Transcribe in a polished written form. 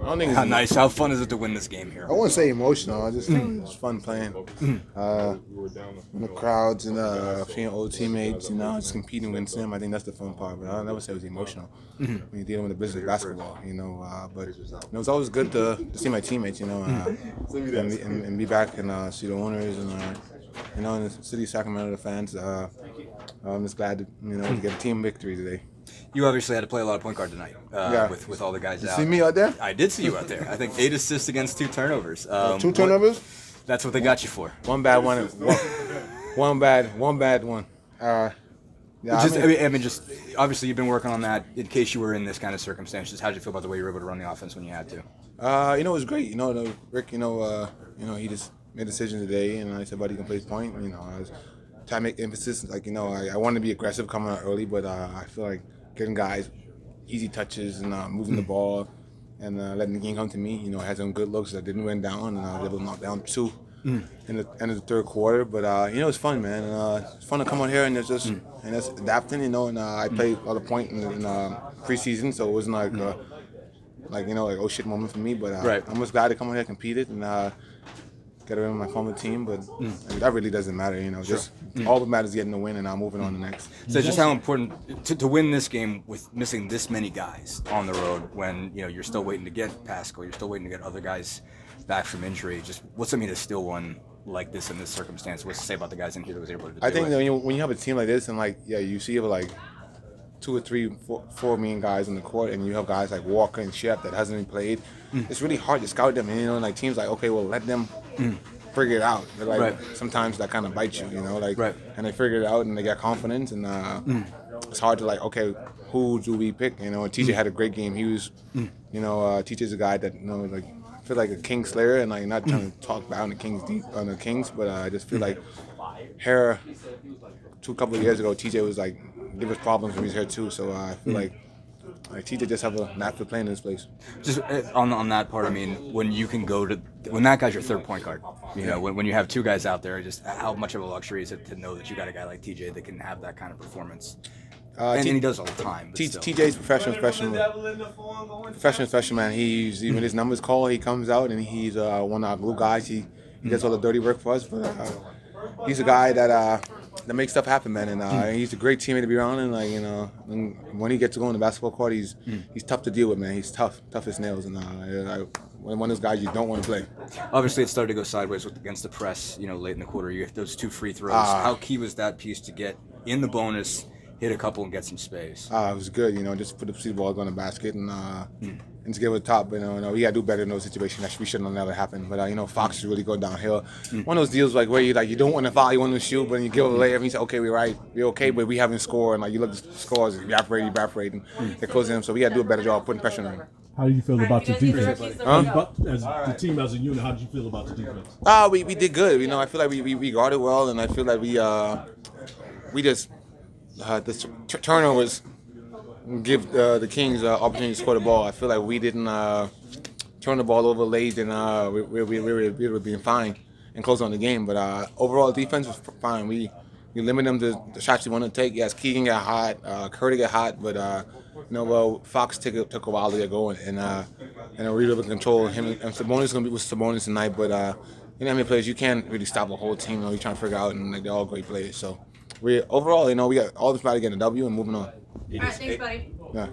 don't think How nice. How fun is it to win this game here? I wouldn't say emotional. I just it's fun playing. In the crowds and seeing old teammates, just competing against them. I think that's the fun part. But I'll never say it was emotional when you're dealing with the business of basketball. But it was always good to see my teammates. And be back and see the owners and in the city of Sacramento, the fans. I'm just glad to get a team victory today. You obviously had to play a lot of point guard tonight with all the guys out. You see me out there? I did see you out there. I think 8 assists against 2 turnovers. 2 turnovers? That's what they got you for. One bad one. One bad one. Just obviously you've been working on that in case you were in this kind of circumstances. How did you feel about the way you were able to run the offense when you had to? It was great. Rick, he just made a decision today, and I said, buddy, you can play his point. I was trying to make emphasis, I wanted to be aggressive coming out early, but I feel like getting guys easy touches and moving the ball and letting the game come to me. I had some good looks that didn't win down, and I was able to knock down 2 in the end of the third quarter. But it was fun, man. And it's fun to come out here and it's adapting. And I played a lot of point in preseason, so it wasn't like oh shit moment for me. But I'm just glad to come out here and compete it and get around my former team. But that really doesn't matter. Just all that matters is getting the win and moving on to the next. So just how important to win this game with missing this many guys on the road when you're still waiting to get Pascal, you're still waiting to get other guys back from injury. Just what's it mean to still win like this in this circumstance? What's to say about the guys in here that was able to do it? I think when you have a team like this and you see 2 or 3, 4 main guys on the court, and you have guys like Walker and Shep that hasn't been played. It's really hard to scout them. And teams okay, well, let them figure it out. But sometimes that kind of bites you. And they figure it out and they get confidence, and it's hard to okay, who do we pick? TJ had a great game. He was, TJ's a guy that I feel like a king slayer, and not trying to talk bad on the Kings, but I just feel like hair. A couple of years ago, TJ was give us problems when he's here too. So I feel like TJ just have a knack for playing in this place. Just on that part, when you can go to when that guy's your third point guard, when you have 2 guys out there, just how much of a luxury is it to know that you got a guy like TJ that can have that kind of performance? And he does all the time. TJ's professional special man. He's when his numbers call, he comes out and he's one of our glue guys. He does all the dirty work for us, but he's a guy that makes stuff happen, man. And he's a great teammate to be around. And when he gets to go on the basketball court, he's tough to deal with, man. He's tough as nails. And one of those guys you don't want to play. Obviously, it started to go sideways against the press. Late in the quarter, you get those 2 free throws. How key was that piece to get in the bonus? Hit a couple and get some space. It was good, just put the ball on the basket and to get with the top. But we gotta do better in those situations. That we shouldn't have never happened. But Fox is really going downhill. One of those deals where you don't want to foul, you want to shoot, but then you give a layup and you say, okay, we're okay, but we haven't scored. And you look at the scores, evaporate, and it goes in. So we gotta do a better job putting pressure on them. How do you feel about the defense? As the team as a unit, how did you feel about the defense? We did good. I feel like we guarded well, and I feel like we just. The turnovers give the Kings opportunity to score the ball. I feel like we didn't turn the ball over late, and we were being fine and close on the game. But overall, defense was fine. We limited them to the shots they wanted to take. Yes, Keegan got hot, Huerter got hot, but Fox took a while to get going, and we were able to control him. And Sabonis is going to be with Sabonis tonight, but how many players you can't really stop a whole team. You're trying to figure out, and they're all great players. So. Overall, we got all this about to get a W and moving on. All right, thanks, buddy. Yeah.